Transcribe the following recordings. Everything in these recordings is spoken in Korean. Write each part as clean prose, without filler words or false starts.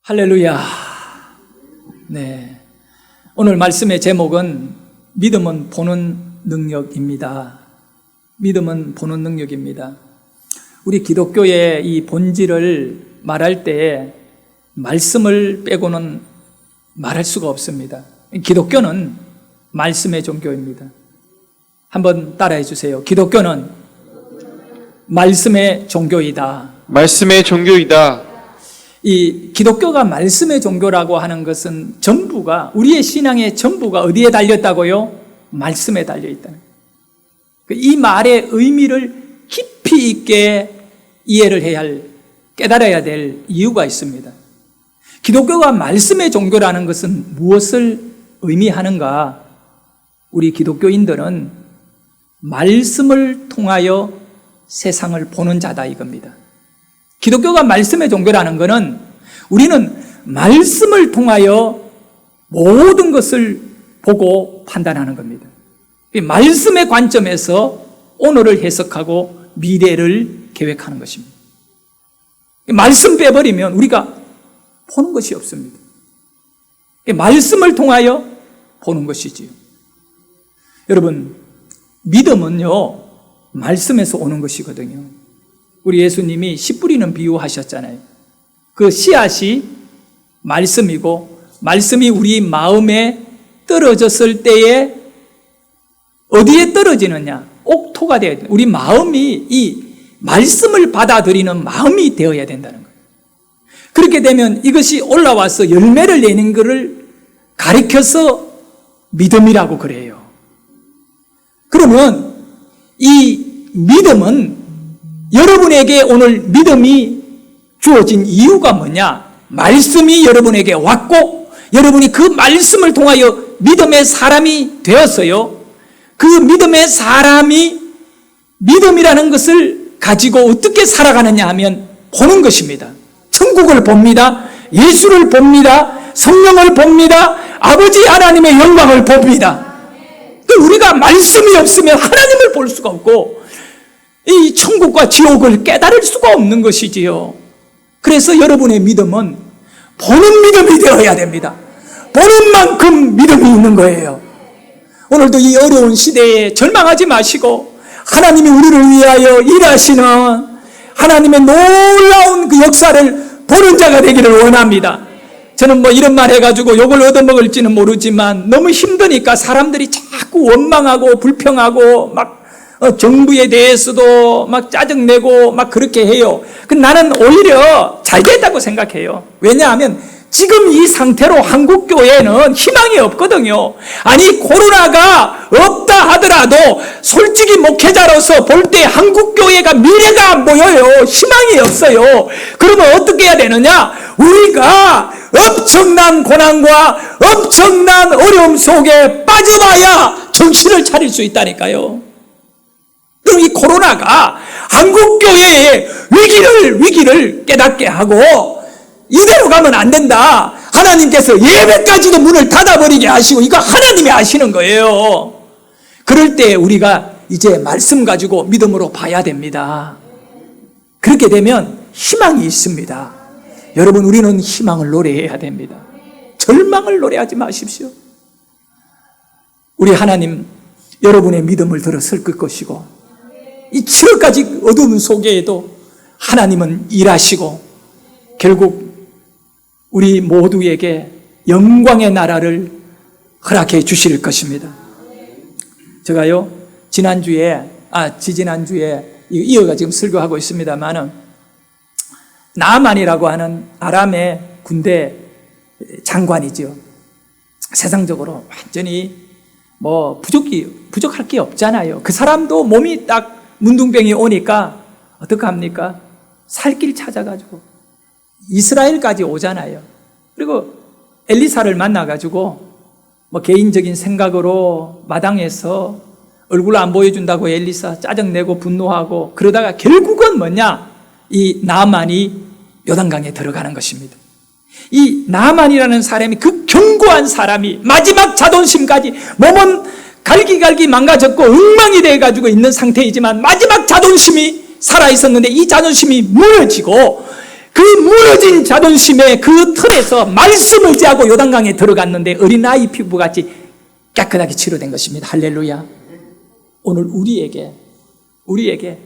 할렐루야. 네. 오늘 말씀의 제목은 믿음은 보는 능력입니다. 믿음은 보는 능력입니다. 우리 기독교의 이 본질을 말할 때 말씀을 빼고는 말할 수가 없습니다. 기독교는 말씀의 종교입니다. 한번 따라해 주세요. 기독교는 말씀의 종교이다. 말씀의 종교이다. 이 기독교가 말씀의 종교라고 하는 것은 전부가, 우리의 신앙의 전부가 어디에 달렸다고요? 말씀에 달려있다는 거예요. 이 말의 의미를 깊이 있게 이해를 해야 깨달아야 될 이유가 있습니다. 기독교가 말씀의 종교라는 것은 무엇을 의미하는가? 우리 기독교인들은 말씀을 통하여 세상을 보는 자다 이겁니다. 기독교가 말씀의 종교라는 것은 우리는 말씀을 통하여 모든 것을 보고 판단하는 겁니다. 말씀의 관점에서 오늘을 해석하고 미래를 계획하는 것입니다. 말씀 빼버리면 우리가 보는 것이 없습니다. 말씀을 통하여 보는 것이지요. 여러분, 믿음은요, 말씀에서 오는 것이거든요. 우리 예수님이 씨 뿌리는 비유 하셨잖아요. 그 씨앗이 말씀이고, 말씀이 우리 마음에 떨어졌을 때에 어디에 떨어지느냐? 옥토가 되어야 돼요. 우리 마음이 이 말씀을 받아들이는 마음이 되어야 된다는 거예요. 그렇게 되면 이것이 올라와서 열매를 내는 것을 가리켜서 믿음이라고 그래요. 그러면 이 믿음은 여러분에게 오늘 믿음이 주어진 이유가 뭐냐? 말씀이 여러분에게 왔고 여러분이 그 말씀을 통하여 믿음의 사람이 되었어요. 그 믿음의 사람이 믿음이라는 것을 가지고 어떻게 살아가느냐 하면 보는 것입니다. 천국을 봅니다. 예수를 봅니다. 성령을 봅니다. 아버지 하나님의 영광을 봅니다. 우리가 말씀이 없으면 하나님을 볼 수가 없고 이 천국과 지옥을 깨달을 수가 없는 것이지요. 그래서 여러분의 믿음은 보는 믿음이 되어야 됩니다. 보는 만큼 믿음이 있는 거예요. 오늘도 이 어려운 시대에 절망하지 마시고 하나님이 우리를 위하여 일하시는 하나님의 놀라운 그 역사를 보는 자가 되기를 원합니다. 저는 뭐 이런 말 해가지고 욕을 얻어먹을지는 모르지만 너무 힘드니까 사람들이 자꾸 원망하고 불평하고 막 정부에 대해서도 막 짜증내고 막 그렇게 해요. 나는 오히려 잘 됐다고 생각해요. 왜냐하면 지금 이 상태로 한국교회는 희망이 없거든요. 아니 코로나가 없다 하더라도 솔직히 목회자로서 볼 때 한국교회가 미래가 안 보여요. 희망이 없어요. 그러면 어떻게 해야 되느냐? 우리가 엄청난 고난과 엄청난 어려움 속에 빠져봐야 정신을 차릴 수 있다니까요. 그럼 이 코로나가 한국교회의 위기를 깨닫게 하고 이대로 가면 안 된다. 하나님께서 예배까지도 문을 닫아버리게 하시고 이거 하나님이 아시는 거예요. 그럴 때 우리가 이제 말씀 가지고 믿음으로 봐야 됩니다. 그렇게 되면 희망이 있습니다. 여러분, 우리는 희망을 노래해야 됩니다. 절망을 노래하지 마십시오. 우리 하나님 여러분의 믿음을 들어 설 것이고 이 7월까지 어두운 속에도 하나님은 일하시고 결국 우리 모두에게 영광의 나라를 허락해 주실 것입니다. 제가요 지지난주에 이어가 지금 설교하고 있습니다만은 나아만이라고 하는 아람의 군대 장관이죠. 세상적으로 완전히 뭐 부족할 게 없잖아요. 그 사람도 몸이 딱 문둥병이 오니까 어떡합니까? 살 길 찾아가지고 이스라엘까지 오잖아요. 그리고 엘리사를 만나가지고 뭐 개인적인 생각으로 마당에서 얼굴 안 보여준다고 엘리사 짜증내고 분노하고 그러다가 결국은 뭐냐? 이 나아만이 요단강에 들어가는 것입니다. 이 나아만이라는 사람이 그 견고한 사람이 마지막 자존심까지 몸은 갈기갈기 망가졌고 엉망이 돼가지고 있는 상태이지만 마지막 자존심이 살아있었는데 이 자존심이 무너지고 그 무너진 자존심의 그 틀에서 말씀을 지하고 요단강에 들어갔는데 어린아이 피부같이 깨끗하게 치료된 것입니다. 할렐루야. 오늘 우리에게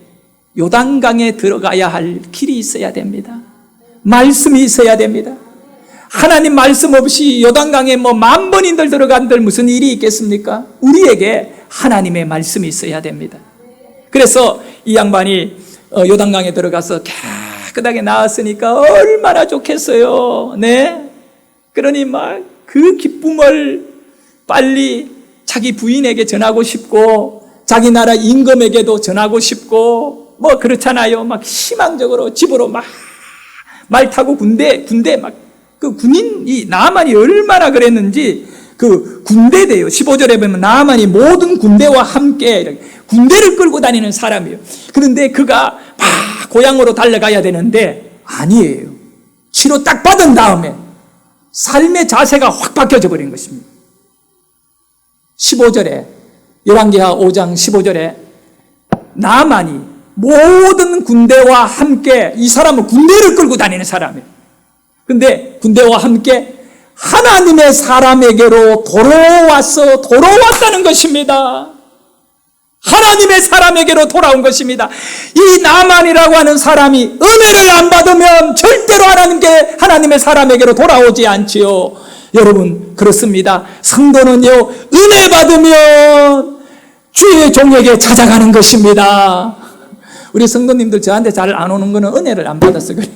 요단강에 들어가야 할 길이 있어야 됩니다. 말씀이 있어야 됩니다. 하나님 말씀 없이 요단강에 뭐 10,000번인들 들어간들 무슨 일이 있겠습니까? 우리에게 하나님의 말씀이 있어야 됩니다. 그래서 이 양반이 요단강에 들어가서 깨끗하게 나왔으니까 얼마나 좋겠어요. 네. 그러니 막 그 기쁨을 빨리 자기 부인에게 전하고 싶고 자기 나라 임금에게도 전하고 싶고 뭐 그렇잖아요. 막 희망적으로 집으로 막 말 타고 군대 막 그 군인이 나아만이 얼마나 그랬는지 그 군대대요. 15절에 보면 나아만이 모든 군대와 함께 이렇게 군대를 끌고 다니는 사람이에요. 그런데 그가 막 고향으로 달려가야 되는데 아니에요. 치료 딱 받은 다음에 삶의 자세가 확 바뀌어져 버린 것입니다. 15절에 열왕기하 5장 15절에 나아만이 모든 군대와 함께 이 사람은 군대를 끌고 다니는 사람이에요. 근데 군대와 함께 하나님의 사람에게로 돌아왔다는 것입니다. 하나님의 사람에게로 돌아온 것입니다. 이 나만이라고 하는 사람이 은혜를 안 받으면 절대로 하나님의 사람에게로 돌아오지 않지요. 여러분 그렇습니다. 성도는요 은혜 받으면 주의 종에게 찾아가는 것입니다. 우리 성도님들 저한테 잘 안 오는 거는 은혜를 안 받아서 그래요.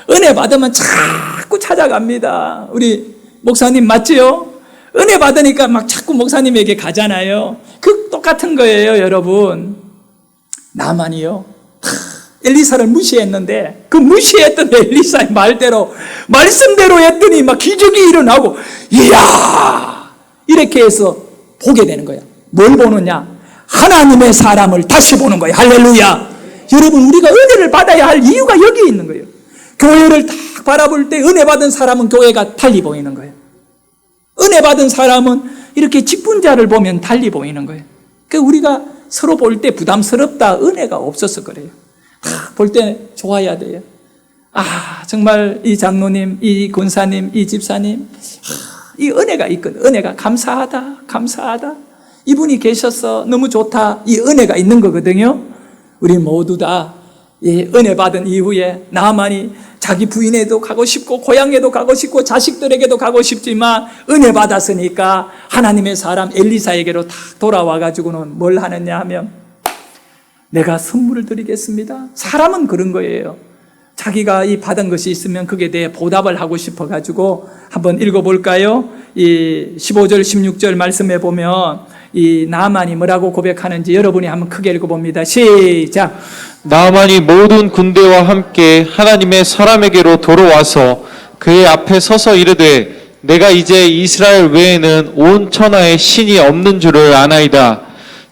은혜 받으면 자꾸 찾아갑니다. 우리 목사님 맞지요? 은혜 받으니까 막 자꾸 목사님에게 가잖아요. 그 똑같은 거예요, 여러분. 나만이요. 엘리사를 무시했는데 그 무시했던 엘리사의 말씀대로 했더니 막 기적이 일어나고 이야! 이렇게 해서 보게 되는 거야. 뭘 보느냐? 하나님의 사람을 다시 보는 거예요. 할렐루야. 여러분 우리가 은혜를 받아야 할 이유가 여기 있는 거예요. 교회를 딱 바라볼 때 은혜 받은 사람은 교회가 달리 보이는 거예요. 은혜 받은 사람은 이렇게 직분자를 보면 달리 보이는 거예요. 그러니까 우리가 서로 볼 때 부담스럽다, 은혜가 없어서 그래요. 볼 때 좋아야 돼요. 정말 이 장로님, 이 권사님, 이 집사님, 이 은혜가 있거든. 은혜가 감사하다. 이분이 계셔서 너무 좋다. 이 은혜가 있는 거거든요. 우리 모두 다 은혜 받은 이후에 나만이 자기 부인에도 가고 싶고 고향에도 가고 싶고 자식들에게도 가고 싶지만 은혜 받았으니까 하나님의 사람 엘리사에게로 딱 돌아와 가지고는 뭘 하느냐 하면 내가 선물을 드리겠습니다. 사람은 그런 거예요. 자기가 이 받은 것이 있으면 그게 대해 보답을 하고 싶어 가지고 한번 읽어볼까요? 이 15절 16절 말씀에 보면 이 나만이 뭐라고 고백하는지 여러분이 한번 크게 읽어봅니다. 시작. 나아만이 모든 군대와 함께 하나님의 사람에게로 돌아와서 그의 앞에 서서 이르되 내가 이제 이스라엘 외에는 온 천하에 신이 없는 줄을 아나이다.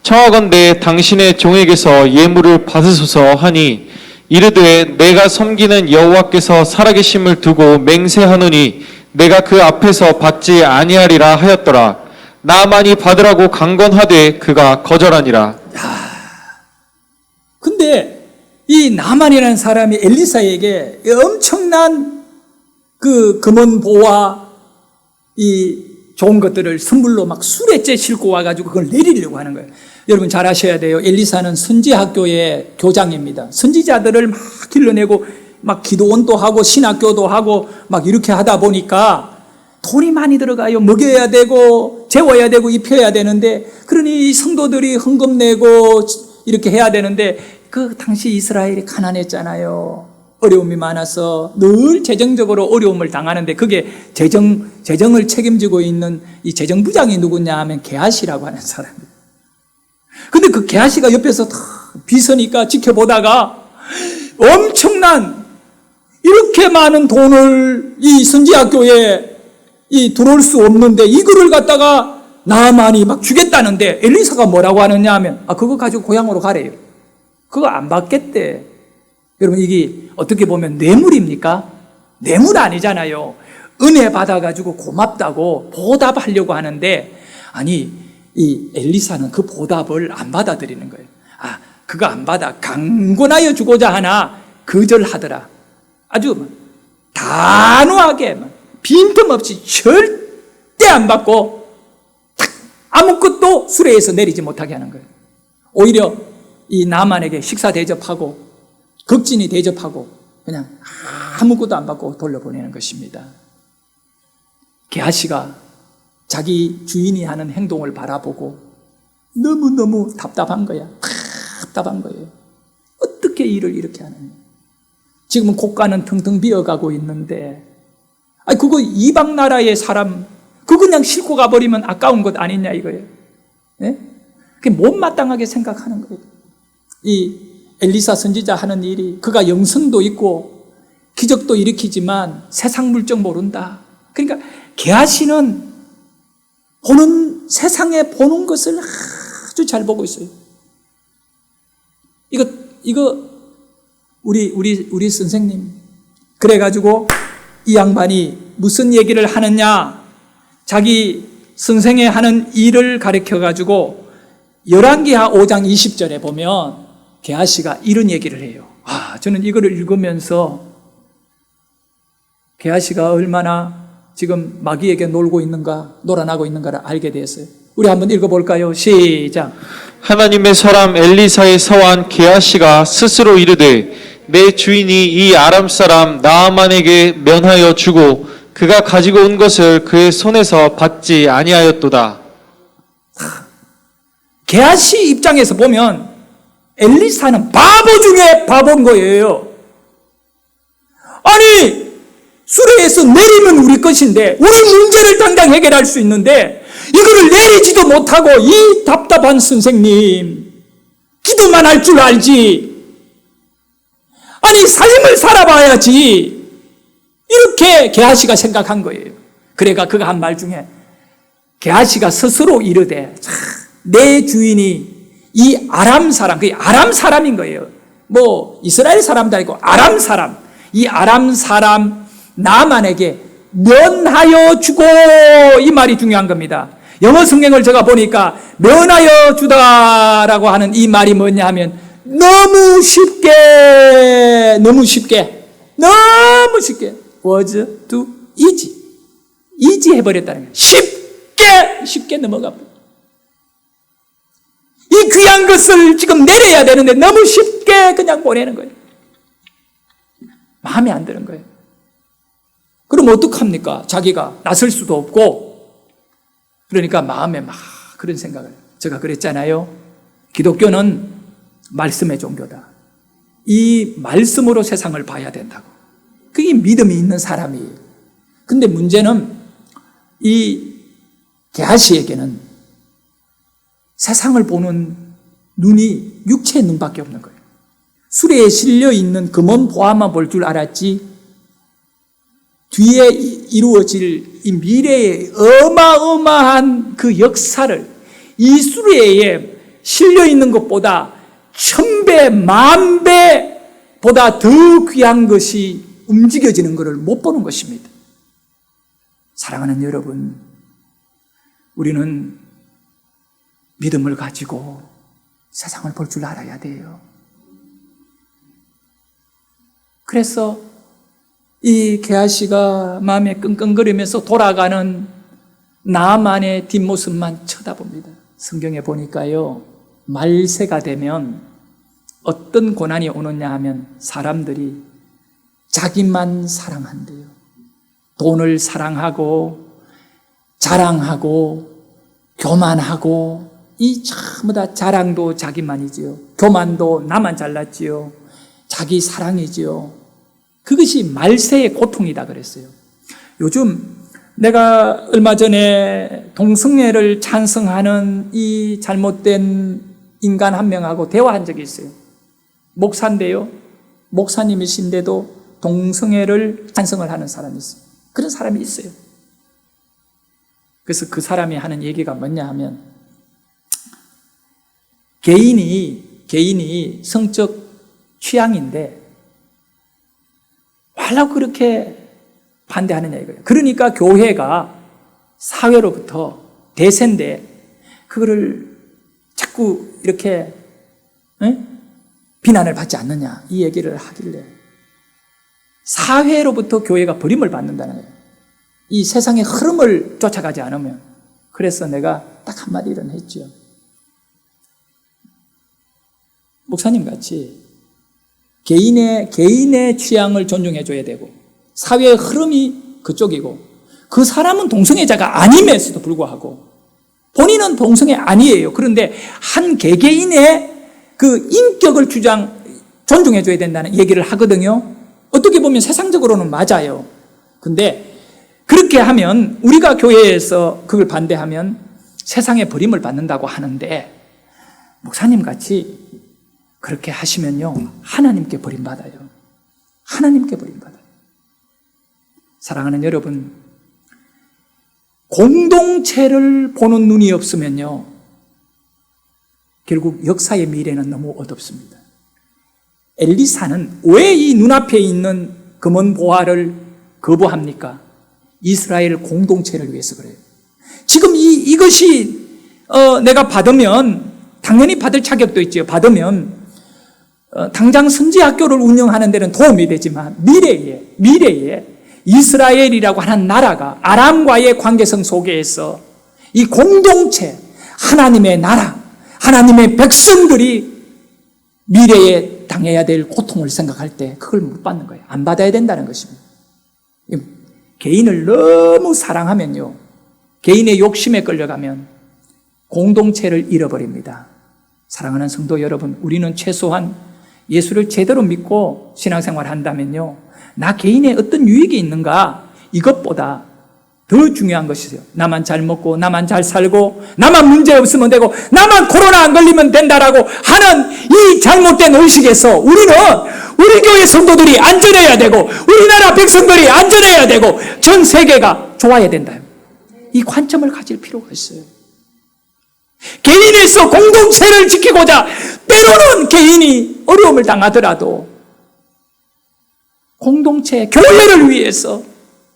청하건대 당신의 종에게서 예물을 받으소서 하니 이르되 내가 섬기는 여호와께서 살아계심을 두고 맹세하노니 내가 그 앞에서 받지 아니하리라 하였더라. 나아만이 받으라고 강건하되 그가 거절하니라. 근데 이 나만이라는 사람이 엘리사에게 엄청난 그 금은보와 이 좋은 것들을 선물로 막 수레째 싣고 와가지고 그걸 내리려고 하는 거예요. 여러분 잘 아셔야 돼요. 엘리사는 선지학교의 교장입니다. 선지자들을 막 길러내고 막 기도원도 하고 신학교도 하고 막 이렇게 하다 보니까 돈이 많이 들어가요. 먹여야 되고 재워야 되고 입혀야 되는데 그러니 성도들이 헌금 내고 이렇게 해야 되는데 그 당시 이스라엘이 가난했잖아요. 어려움이 많아서 늘 재정적으로 어려움을 당하는데 그게 재정을 책임지고 있는 이 재정부장이 누구냐 하면 게하시라고 하는 사람이에요. 근데 그 게하시가 옆에서 다 비서니까 지켜보다가 엄청난 이렇게 많은 돈을 이 선지학교에 들어올 수 없는데 이거를 갖다가 나아만이 막 주겠다는데 엘리사가 뭐라고 하느냐 하면 그거 가지고 고향으로 가래요. 그거 안 받겠대. 여러분 이게 어떻게 보면 뇌물입니까? 뇌물 아니잖아요. 은혜 받아가지고 고맙다고 보답하려고 하는데 아니 이 엘리사는 그 보답을 안 받아들이는 거예요. 그거 안 받아 강권하여 주고자 하나 거절하더라. 아주 단호하게 빈틈없이 절대 안 받고 아무것도 수레에서 내리지 못하게 하는 거예요. 오히려 이 나만에게 식사 대접하고 극진히 대접하고 그냥 아무것도 안 받고 돌려보내는 것입니다. 게하시가 자기 주인이 하는 행동을 바라보고 너무너무 답답한 거야. 답답한 거예요. 어떻게 일을 이렇게 하느냐. 지금은 국가는 텅텅 비어가고 있는데 그거 이방 나라의 사람 그거 그냥 싣고 가버리면 아까운 것 아니냐 이거예요. 예? 그게 못마땅하게 생각하는 거예요. 이 엘리사 선지자 하는 일이 그가 영성도 있고 기적도 일으키지만 세상 물정 모른다. 그러니까 게하시는 세상에 보는 것을 아주 잘 보고 있어요. 이거 우리 선생님 그래가지고 이 양반이 무슨 얘기를 하느냐, 자기 선생의 하는 일을 가르쳐가지고 열왕기하 5장 20절에 보면 게하시가 이런 얘기를 해요. 저는 이거를 읽으면서 게하시가 얼마나 지금 마귀에게 놀아나고 있는가를 알게 되었어요. 우리 한번 읽어볼까요? 시작. 하나님의 사람 엘리사의 서한 게하시가 스스로 이르되 내 주인이 이 아람 사람 나아만에게 면하여 주고 그가 가지고 온 것을 그의 손에서 받지 아니하였도다. 게하시 입장에서 보면 엘리사는 바보 중에 바보인 거예요. 아니 수레에서 내리면 우리 것인데 우리 문제를 당장 해결할 수 있는데 이거를 내리지도 못하고 이 답답한 선생님 기도만 할 줄 알지 아니 삶을 살아봐야지 이렇게 게하시가 생각한 거예요. 그래가 그가 한 말 중에 게하시가 스스로 이르되 내 주인이 이 아람 사람 그게 아람 사람인 거예요. 뭐 이스라엘 사람도 아니고 아람 사람 이 아람 사람 나만에게 면하여 주고 이 말이 중요한 겁니다. 영어 성경을 제가 보니까 면하여 주다라고 하는 이 말이 뭐냐 하면 너무 쉽게 was too easy 해버렸다는 거예요. 쉽게 넘어가 버려. 이 귀한 것을 지금 내려야 되는데 너무 쉽게 그냥 보내는 거예요. 마음에 안 드는 거예요. 그럼 어떡합니까? 자기가 나설 수도 없고 그러니까 마음에 막 그런 생각을 제가 그랬잖아요. 기독교는 말씀의 종교다. 이 말씀으로 세상을 봐야 된다고. 그게 믿음이 있는 사람이에요. 근데 문제는 이 게하시에게는 세상을 보는 눈이 육체의 눈밖에 없는 거예요. 수레에 실려 있는 금원 보화만 볼 줄 알았지 뒤에 이루어질 이 미래의 어마어마한 그 역사를 이 수레에 실려 있는 것보다 1000배, 10,000배보다 더 귀한 것이 움직여지는 것을 못 보는 것입니다. 사랑하는 여러분, 우리는 믿음을 가지고 세상을 볼 줄 알아야 돼요. 그래서 이 게하시가 마음에 끙끙거리면서 돌아가는 나만의 뒷모습만 쳐다봅니다. 성경에 보니까요, 말세가 되면 어떤 고난이 오느냐 하면 사람들이 자기만 사랑한대요. 돈을 사랑하고 자랑하고 교만하고 이 전부 다 자랑도 자기만이지요. 교만도 나만 잘났지요. 자기 사랑이지요. 그것이 말세의 고통이다 그랬어요. 요즘 내가 얼마 전에 동성애를 찬성하는 이 잘못된 인간 한 명하고 대화한 적이 있어요. 목사인데요. 목사님이신데도 동성애를 찬성을 하는 사람이 있어요. 그런 사람이 있어요. 그래서 그 사람이 하는 얘기가 뭐냐 하면 개인이 성적 취향인데 왜라고 그렇게 반대하느냐 이거예요. 그러니까 교회가 사회로부터 대세인데 그거를 자꾸 이렇게 비난을 받지 않느냐 이 얘기를 하길래 사회로부터 교회가 버림을 받는다는 거예요. 이 세상의 흐름을 쫓아가지 않으면. 그래서 내가 딱 한마디를 했죠. 목사님 같이 개인의 취향을 존중해줘야 되고, 사회의 흐름이 그쪽이고, 그 사람은 동성애자가 아님에서도 불구하고, 본인은 동성애 아니에요. 그런데 한 개개인의 그 인격을 존중해줘야 된다는 얘기를 하거든요. 어떻게 보면 세상적으로는 맞아요. 근데 그렇게 하면, 우리가 교회에서 그걸 반대하면 세상에 버림을 받는다고 하는데, 목사님 같이 그렇게 하시면요, 하나님께 버림받아요. 하나님께 버림받아요. 사랑하는 여러분, 공동체를 보는 눈이 없으면요, 결국 역사의 미래는 너무 어둡습니다. 엘리사는 왜 이 눈앞에 있는 금은 보화를 거부합니까? 이스라엘 공동체를 위해서 그래요. 지금 이것이 내가 받으면, 당연히 받을 자격도 있죠. 받으면 당장 선지학교를 운영하는 데는 도움이 되지만, 미래에 이스라엘이라고 하는 나라가 아람과의 관계성 속에서 이 공동체, 하나님의 나라, 하나님의 백성들이 미래에 당해야 될 고통을 생각할 때 그걸 못 받는 거예요. 안 받아야 된다는 것입니다. 개인을 너무 사랑하면요, 개인의 욕심에 끌려가면 공동체를 잃어버립니다. 사랑하는 성도 여러분, 우리는 최소한 예수를 제대로 믿고 신앙생활을 한다면요, 나 개인의 어떤 유익이 있는가, 이것보다 더 중요한 것이죠. 나만 잘 먹고, 나만 잘 살고, 나만 문제 없으면 되고, 나만 코로나 안 걸리면 된다라고 하는 이 잘못된 의식에서 우리 교회 성도들이 안전해야 되고, 우리나라 백성들이 안전해야 되고, 전 세계가 좋아야 된다. 이 관점을 가질 필요가 있어요. 개인에서 공동체를 지키고자 때로는 개인이 어려움을 당하더라도 공동체, 교회를 위해서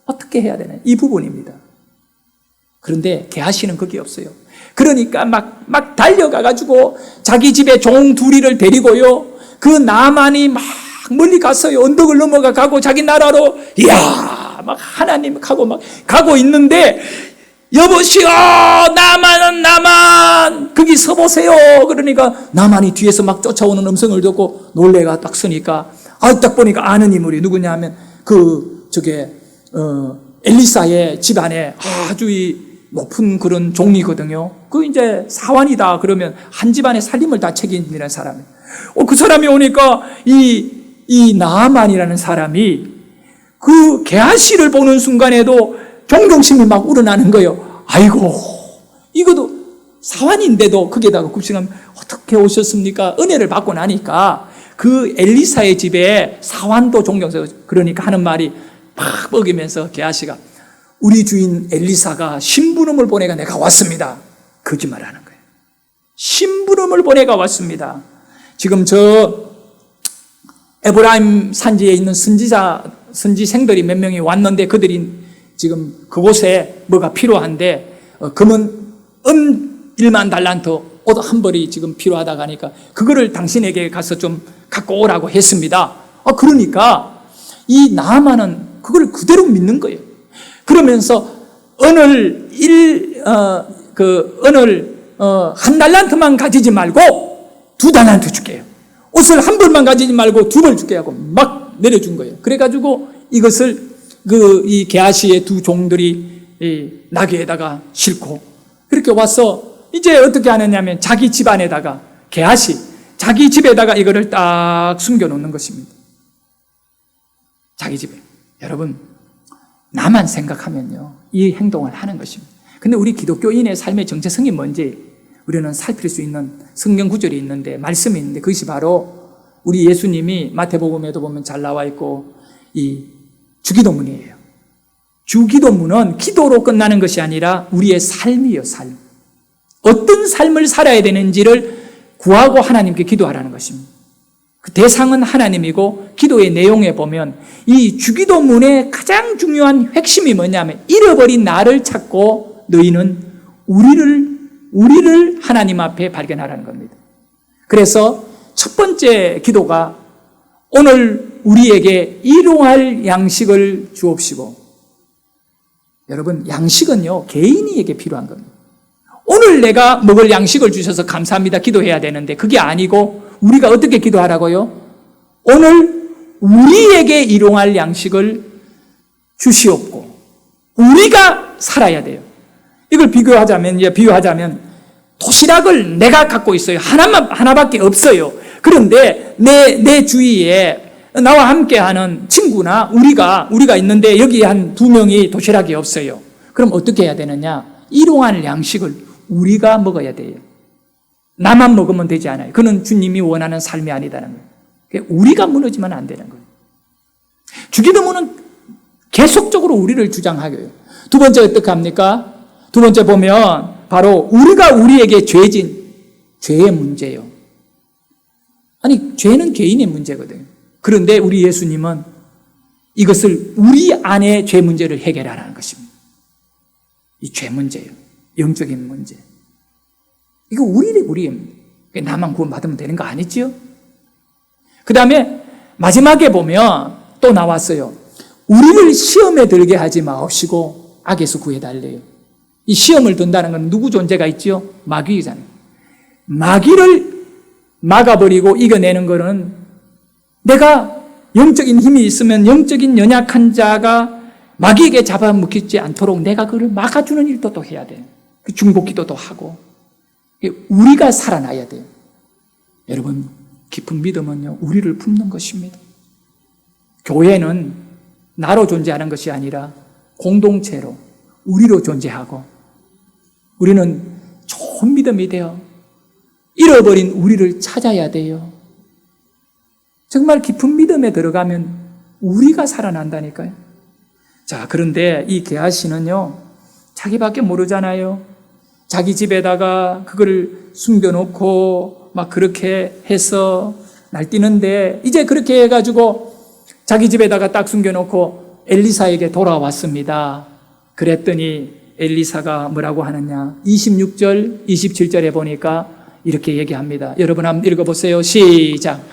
어떻게 해야 되나, 이 부분입니다. 그런데 게하시는 그게 없어요. 그러니까 막 달려가가지고 자기 집에 종 둘이를 데리고요, 그 나만이 막 멀리 갔어요. 언덕을 넘어가 가고 자기 나라로, 이야, 막 하나님 하고 막 가고 있는데, 여보시오, 나만 거기 서보세요. 그러니까 나만이 뒤에서 막 쫓아오는 음성을 듣고 놀래가 딱 서니까, 딱 보니까 아는 인물이 누구냐 하면 엘리사의 집안에 아주 높은 그런 종이거든요. 그 이제 사환이다 그러면 한 집안의 살림을 다 책임지는 사람이에요. 그 사람이 오니까 이 나아만이라는 사람이 그 게하시를 보는 순간에도 존경심이 막 우러나는 거예요. 아이고, 이것도 사환인데도 거기에다가 굽신하면 어떻게 오셨습니까? 은혜를 받고 나니까 그 엘리사의 집에 사환도 존경스러워. 그러니까 하는 말이 막 먹이면서 게하시가, 우리 주인 엘리사가 심부름을 보내가 내가 왔습니다. 거짓말하는 거예요. 심부름을 보내가 왔습니다. 지금 저 에브라임 산지에 있는 선지생들이 몇 명이 왔는데, 그들이 지금 그곳에 뭐가 필요한데, 금은 1만 달란트, 옷 한 벌이 지금 필요하다고 하니까 그거를 당신에게 가서 좀 갖고 오라고 했습니다. 그러니까 이 나아만은 그걸 그대로 믿는 거예요. 그러면서 은을 한 달란트만 가지지 말고 2달란트 줄게요. 옷을 한 벌만 가지지 말고 2벌 줄게 하고 막 내려준 거예요. 그래가지고 이것을 이 게하시의 2 종들이 나귀에다가 싣고 그렇게 와서 이제 어떻게 하느냐면 자기 집안에다가, 게하시 자기 집에다가 이거를 딱 숨겨놓는 것입니다. 자기 집에. 여러분, 나만 생각하면요, 이 행동을 하는 것입니다. 근데 우리 기독교인의 삶의 정체성이 뭔지 우리는 살필 수 있는 성경 구절이 있는데, 말씀이 있는데, 그것이 바로 우리 예수님이 마태복음에도 보면 잘 나와 있고, 이 주기도문이에요. 주기도문은 기도로 끝나는 것이 아니라 우리의 삶이에요, 삶. 어떤 삶을 살아야 되는지를 구하고 하나님께 기도하라는 것입니다. 그 대상은 하나님이고, 기도의 내용에 보면 이 주기도문의 가장 중요한 핵심이 뭐냐면, 잃어버린 나를 찾고 너희는 우리를 하나님 앞에 발견하라는 겁니다. 그래서 첫 번째 기도가 오늘 우리에게 일용할 양식을 주옵시고. 여러분, 양식은요, 개인에게 필요한 겁니다. 오늘 내가 먹을 양식을 주셔서 감사합니다 기도해야 되는데 그게 아니고 우리가 어떻게 기도하라고요? 오늘 우리에게 일용할 양식을 주시옵고 우리가 살아야 돼요. 이걸 비유하자면 도시락을 내가 갖고 있어요. 하나밖에 없어요. 그런데 내 주위에 나와 함께하는 친구나 우리가 있는데 여기 한 2명이 도시락이 없어요. 그럼 어떻게 해야 되느냐? 일용할 양식을 우리가 먹어야 돼요. 나만 먹으면 되지 않아요. 그는 주님이 원하는 삶이 아니다는 거예요. 우리가 무너지면 안 되는 거예요. 주기도문은 계속적으로 우리를 주장하고요. 두 번째 어떻게 합니까? 두 번째 보면 바로 우리가 우리에게 죄의 문제예요. 아니, 죄는 개인의 문제거든요. 그런데 우리 예수님은 이것을 우리 안에 죄 문제를 해결하라는 것입니다. 이 죄 문제예요. 영적인 문제. 이거 우리입니다. 나만 구원받으면 되는 거 아니죠? 그 다음에 마지막에 보면 또 나왔어요. 우리를 시험에 들게 하지 마옵시고 악에서 구해달래요. 이 시험을 든다는 건 누구 존재가 있죠? 마귀잖아요. 마귀를 막아버리고 이겨내는 것은 내가 영적인 힘이 있으면 영적인 연약한 자가 마귀에게 잡아먹히지 않도록 내가 그를 막아주는 일도 또 해야 돼요. 중보기도도 하고 우리가 살아나야 돼요. 여러분, 깊은 믿음은요 우리를 품는 것입니다. 교회는 나로 존재하는 것이 아니라 공동체로 우리로 존재하고 우리는 좋은 믿음이 되어 잃어버린 우리를 찾아야 돼요. 정말 깊은 믿음에 들어가면 우리가 살아난다니까요. 자, 그런데 이 게하시는요 자기밖에 모르잖아요. 자기 집에다가 그걸 숨겨놓고 막 그렇게 해서 날뛰는데 이제 그렇게 해가지고 자기 집에다가 딱 숨겨놓고 엘리사에게 돌아왔습니다. 그랬더니 엘리사가 뭐라고 하느냐? 26절, 27절에 보니까 이렇게 얘기합니다. 여러분 한번 읽어보세요. 시작.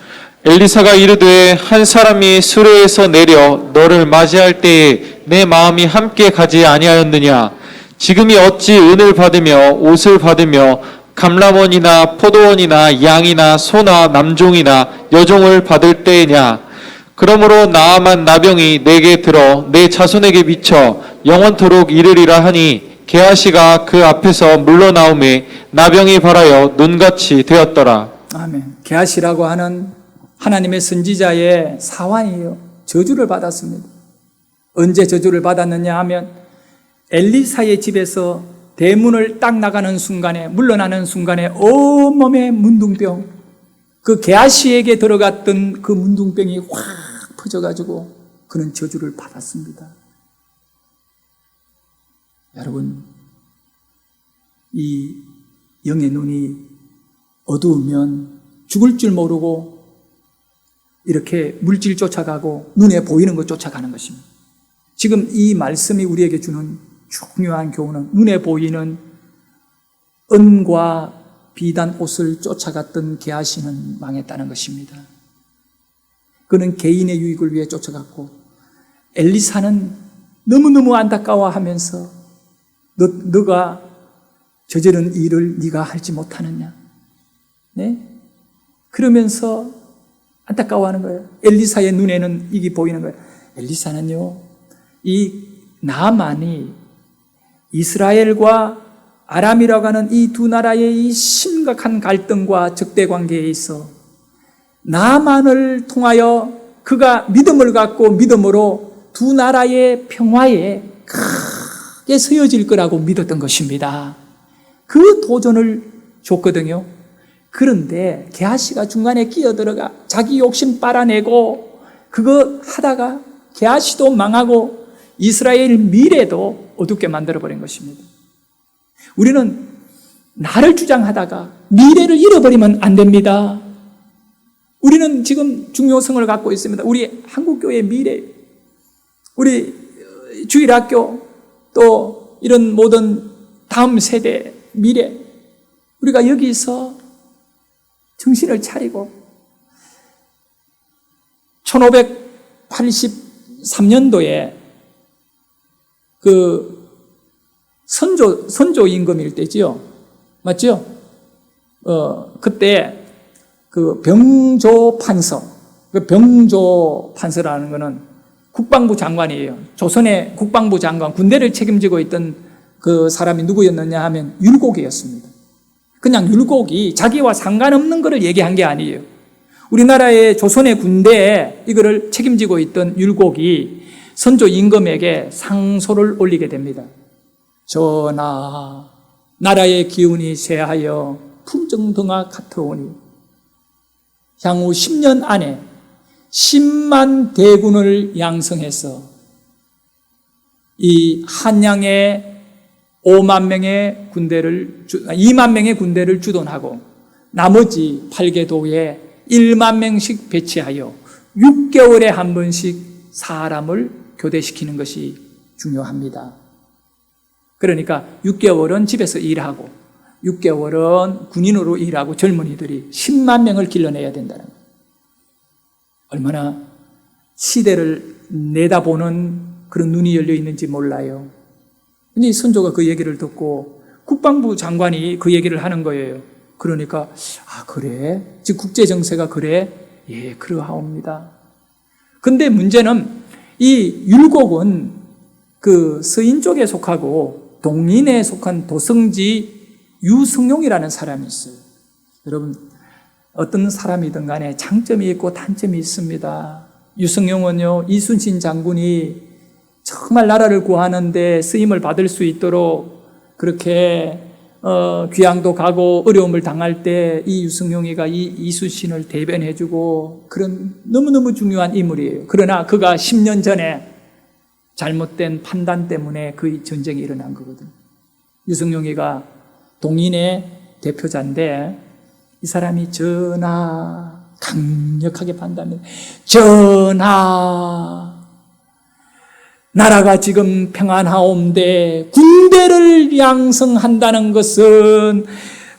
엘리사가 이르되 한 사람이 수레에서 내려 너를 맞이할 때에 내 마음이 함께 가지 아니하였느냐? 지금이 어찌 은을 받으며 옷을 받으며 감람원이나 포도원이나 양이나 소나 남종이나 여종을 받을 때냐? 그러므로 나아만 나병이 내게 들어 내 자손에게 미쳐 영원토록 이르리라 하니 게하시가 그 앞에서 물러나오매 나병이 발하여 눈같이 되었더라. 아멘. 게하시라고 하는 하나님의 선지자의 사환이에요. 저주를 받았습니다. 언제 저주를 받았느냐 하면 엘리사의 집에서 대문을 딱 나가는 순간에 물러나는 순간에 온몸에 문둥병, 그 게하시에게 들어갔던 그 문둥병이 확 퍼져가지고 그는 저주를 받았습니다. 여러분, 이 영의 눈이 어두우면 죽을 줄 모르고 이렇게 물질 쫓아가고 눈에 보이는 것 쫓아가는 것입니다. 지금 이 말씀이 우리에게 주는 중요한 교훈은 눈에 보이는 은과 비단 옷을 쫓아갔던 게하시는 망했다는 것입니다. 그는 개인의 유익을 위해 쫓아갔고 엘리사는 너무너무 안타까워하면서 너가 저지른 일을 네가 할지 못하느냐? 네? 그러면서 안타까워하는 거예요. 엘리사의 눈에는 이게 보이는 거예요. 엘리사는요, 이 나만이 이스라엘과 아람이라고 하는 이 두 나라의 이 심각한 갈등과 적대 관계에 있어 나만을 통하여 그가 믿음을 갖고 믿음으로 두 나라의 평화에 크게 서여질 거라고 믿었던 것입니다. 그 도전을 줬거든요. 그런데 게하시가 중간에 끼어들어가 자기 욕심 빨아내고 그거 하다가 게하시도 망하고 이스라엘 미래도 어둡게 만들어버린 것입니다. 우리는 나를 주장하다가 미래를 잃어버리면 안 됩니다. 우리는 지금 중요성을 갖고 있습니다. 우리 한국교회의 미래, 우리 주일학교, 또 이런 모든 다음 세대 미래, 우리가 여기서 정신을 차리고 1583년도에 그 선조 임금일 때지요. 맞죠? 그때 그 병조 판서라는 거는 국방부 장관이에요. 조선의 국방부 장관, 군대를 책임지고 있던 그 사람이 누구였느냐 하면 율곡이었습니다. 그냥 율곡이 자기와 상관없는 것을 얘기한 게 아니에요. 우리나라의 조선의 군대에 이거를 책임지고 있던 율곡이 선조 임금에게 상소를 올리게 됩니다. 전하, 나라의 기운이 쇠하여 풍정등화 같으오니 향후 10년 안에 10만 대군을 양성해서 이 한양에 2만 명의 군대를 주둔하고 나머지 8개도에 1만 명씩 배치하여 6개월에 한 번씩 사람을 교대시키는 것이 중요합니다. 그러니까 6개월은 집에서 일하고 6개월은 군인으로 일하고 젊은이들이 10만 명을 길러내야 된다는 거예요. 얼마나 시대를 내다보는 그런 눈이 열려 있는지 몰라요. 근데 선조가 그 얘기를 듣고 국방부 장관이 그 얘기를 하는 거예요. 그러니까 그래? 즉 국제정세가 그래? 예, 그러하옵니다. 근데 문제는 이 율곡은 그 서인 쪽에 속하고 동인에 속한 도성지 유승용이라는 사람이 있어요. 여러분, 어떤 사람이든 간에 장점이 있고 단점이 있습니다. 유승용은요, 이순신 장군이 정말 나라를 구하는데 쓰임을 받을 수 있도록 그렇게 귀양도 가고 어려움을 당할 때 이 유승용이가 이 이순신을 대변해주고 그런 너무너무 중요한 인물이에요. 그러나 그가 10년 전에 잘못된 판단 때문에 그 전쟁이 일어난 거거든요. 유승용이가 동인의 대표자인데 이 사람이 전하, 강력하게 판단합니다. 전하, 나라가 지금 평안하온데 군대를 양성한다는 것은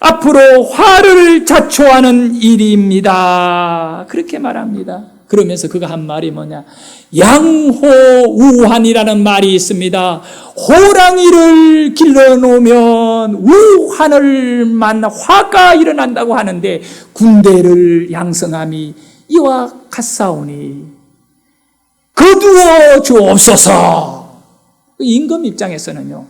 앞으로 화를 자초하는 일입니다. 그렇게 말합니다. 그러면서 그가 한 말이 뭐냐? 양호우환이라는 말이 있습니다. 호랑이를 길러놓으면 우환을 만나 화가 일어난다고 하는데 군대를 양성함이 이와 같사오니 거두어 주옵소서. 임금 입장에서는요,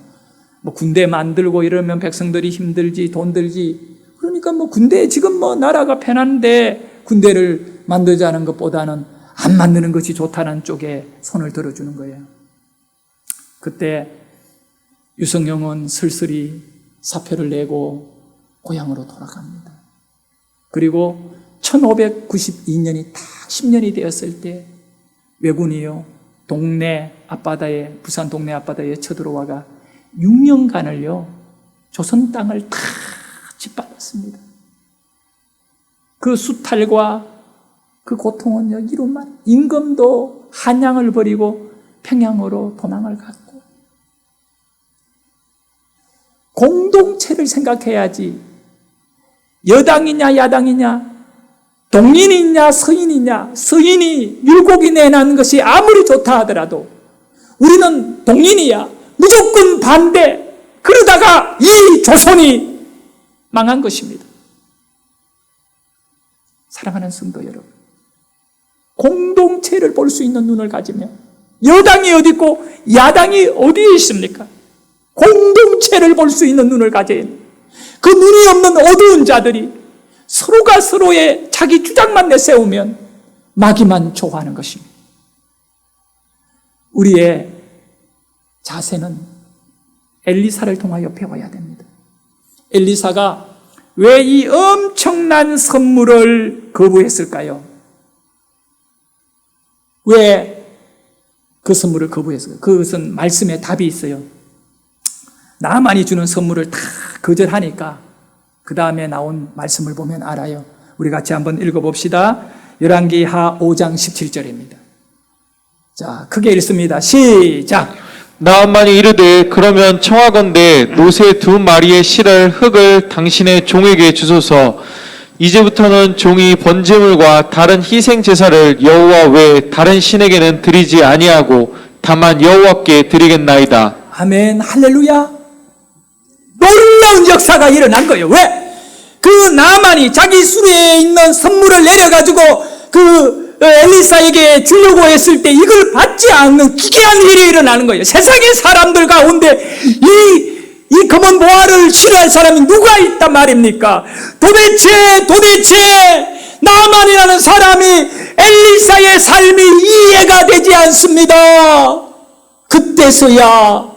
뭐 군대 만들고 이러면 백성들이 힘들지, 돈 들지. 그러니까 뭐 군대 지금 뭐 나라가 편한데 군대를 만들자는 것보다는 안 만드는 것이 좋다는 쪽에 손을 들어주는 거예요. 그때 유성룡은 슬슬이 사표를 내고 고향으로 돌아갑니다. 그리고 1592년이 딱 10년이 되었을 때 왜군이요, 동네 앞바다에, 부산 동네 앞바다에 쳐들어와가 6년간을요 조선 땅을 다 짓밟았습니다. 그 수탈과 그 고통은요 이루만, 임금도 한양을 버리고 평양으로 도망을 갔고, 공동체를 생각해야지 여당이냐 야당이냐, 동인이냐 서인이냐, 서인이 율곡이 내놓은 것이 아무리 좋다 하더라도 우리는 동인이야, 무조건 반대. 그러다가 이 조선이 망한 것입니다. 사랑하는 성도 여러분, 공동체를 볼 수 있는 눈을 가지면 여당이 어디 있고 야당이 어디에 있습니까? 공동체를 볼 수 있는 눈을 가져야 합니다. 그 눈이 없는 어두운 자들이 서로가 서로의 자기 주장만 내세우면 마귀만 좋아하는 것입니다. 우리의 자세는 엘리사를 통하여 배워야 됩니다. 엘리사가 왜 이 엄청난 선물을 거부했을까요? 왜 그 선물을 거부했을까요? 그것은 말씀에 답이 있어요. 나만이 주는 선물을 다 거절하니까 그 다음에 나온 말씀을 보면 알아요. 우리 같이 한번 읽어봅시다. 열왕기하 5장 17절입니다. 자, 크게 읽습니다. 시작. 나만이 이르되 그러면 청하건대 노새 2마리의 실을 흙을 당신의 종에게 주소서. 이제부터는 종이 번제물과 다른 희생 제사를 여호와 외에 다른 신에게는 드리지 아니하고 다만 여호와께 드리겠나이다. 아멘, 할렐루야. 놀라운 역사가 일어난 거예요. 왜? 그 나만이 자기 수레에 있는 선물을 내려가지고 엘리사에게 주려고 했을 때 이걸 받지 않는 기괴한 일이 일어나는 거예요. 세상의 사람들 가운데 이 검은 보화를 싫어할 사람이 누가 있단 말입니까? 도대체 나만이라는 사람이 엘리사의 삶이 이해가 되지 않습니다. 그때서야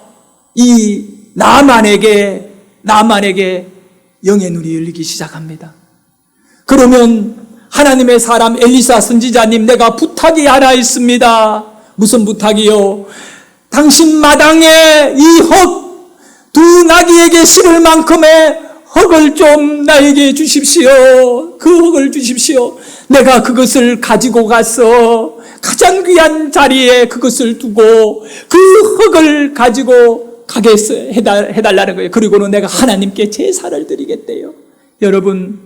이 나만에게 영의 눈이 열리기 시작합니다. 그러면 하나님의 사람 엘리사 선지자님, 내가 부탁이 하나 있습니다. 무슨 부탁이요? 당신 마당에 이 두 나귀에게 실을 만큼의 흙을 좀 나에게 주십시오. 그 흙을 주십시오. 내가 그것을 가지고 가서 가장 귀한 자리에 그것을 두고 그 흙을 가지고 가게 해달라는 거예요. 그리고는 내가 하나님께 제사를 드리겠대요. 여러분,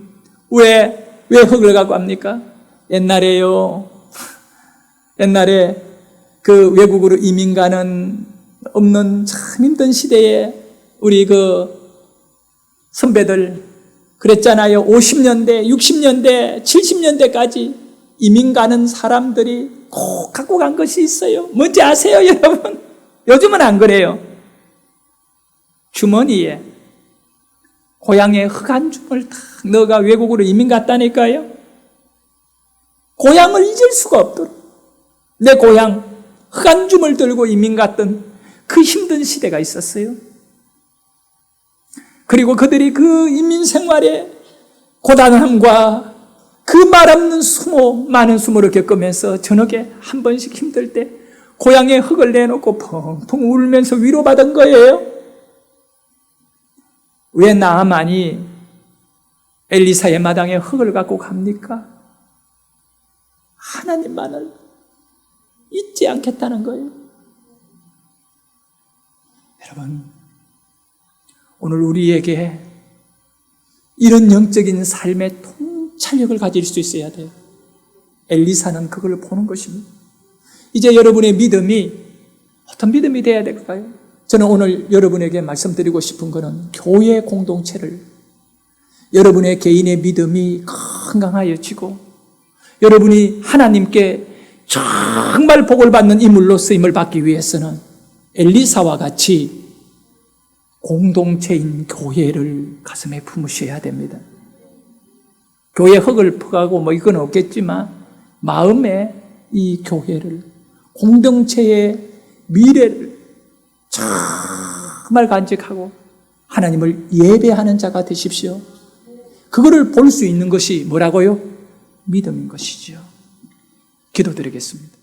왜 흙을 갖고 합니까? 옛날에 그 외국으로 이민 가는 없는 참 힘든 시대에 우리 선배들 그랬잖아요. 50년대, 60년대, 70년대까지 이민 가는 사람들이 꼭 갖고 간 것이 있어요. 뭔지 아세요, 여러분? 요즘은 안 그래요. 주머니에 고향의 흙 한 줌을 탁 넣어가 외국으로 이민 갔다니까요. 고향을 잊을 수가 없도록 내 고향 흙 한 줌을 들고 이민 갔던 그 힘든 시대가 있었어요. 그리고 그들이 그 이민 생활의 고단함과 그 말 없는 많은 수모를 겪으면서 저녁에 한 번씩 힘들 때 고향에 흙을 내놓고 펑펑 울면서 위로받은 거예요. 왜 나아만이 엘리사의 마당에 흙을 갖고 갑니까? 하나님만을 잊지 않겠다는 거예요. 여러분, 오늘 우리에게 이런 영적인 삶의 통찰력을 가질 수 있어야 돼요. 엘리사는 그걸 보는 것입니다. 이제 여러분의 믿음이 어떤 믿음이 되어야 될까요? 저는 오늘 여러분에게 말씀드리고 싶은 것은 교회 공동체를, 여러분의 개인의 믿음이 건강하여지고 여러분이 하나님께 정말 복을 받는 인물로 쓰임을 받기 위해서는 엘리사와 같이 공동체인 교회를 가슴에 품으셔야 됩니다. 교회 흙을 퍼가고 이건 없겠지만 마음에 이 교회를, 공동체의 미래를 정말 간직하고 하나님을 예배하는 자가 되십시오. 그거를 볼 수 있는 것이 뭐라고요? 믿음인 것이죠. 기도드리겠습니다.